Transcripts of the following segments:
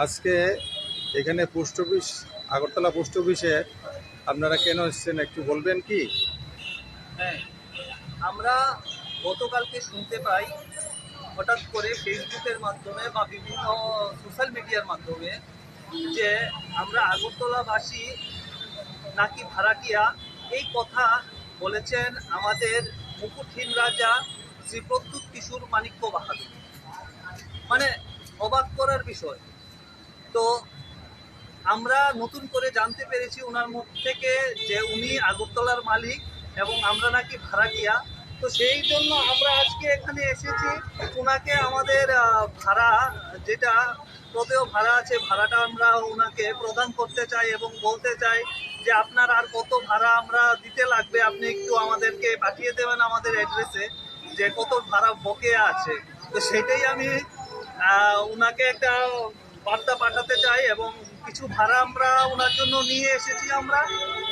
আজকে এখানে post office, Agartala post অফিসে আপনারা কেন এসেছেন একটু বলবেন কি? হ্যাঁ, আমরা গতকালকে শুনতে পাই হঠাৎ করে ফেসবুকের মাধ্যমে বা বিভিন্ন সোশ্যাল মিডিয়ার মাধ্যমে যে আমরা আগরতলাবাসী নাকি ভাড়াটিয়া। এই কথা বলেছেন আমাদের মুকুটহীন রাজা শ্রী প্রত্যুৎ কিশোর মাণিক্য বাহাদুর। মানে অবাক করার বিষয়। তো আমরা নতুন করে জানতে পেরেছি ওনার মুখ থেকে যে উনি আগরতলার মালিক এবং আমরা নাকি ভাড়াটিয়া। তো সেই জন্য আমরা আজকে এখানে এসেছি ওনাকে আমাদের ভাড়া, যেটা প্রদেয় ভাড়া আছে, ভাড়াটা আমরা ওনাকে প্রদান করতে চাই এবং বলতে চাই যে আপনার আর কত ভাড়া আমরা দিতে লাগবে, আপনি একটু আমাদেরকে পাঠিয়ে দেবেন আমাদের অ্যাড্রেসে যে কত ভাড়া বকেয়া আছে। তো সেটাই আমি ওনাকে একটা বার্তা পাঠাতে চাই এবং কিছু ভাড়া আমরা ওনার জন্য নিয়ে এসেছি আমরা।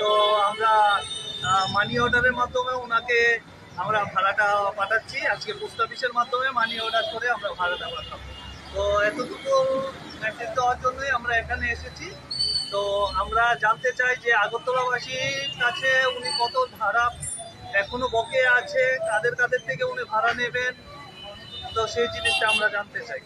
তো আমরা মানি অর্ডারের মাধ্যমে ওনাকে আমরা ভাড়াটা পাঠাচ্ছি। আজকে পোস্ট অফিসের মাধ্যমে মানি অর্ডার করে আমরা ভাড়াটা পাঠাবো। তো এতটুকু মেসেজ দেওয়ার জন্যই আমরা এখানে এসেছি। তো আমরা জানতে চাই যে আগরতলাবাসীর কাছে উনি কত ভাড়া এখনো বকেয়া আছে, কাদের কাদের থেকে উনি ভাড়া নেবেন। তো সেই জিনিসটা আমরা জানতে চাই।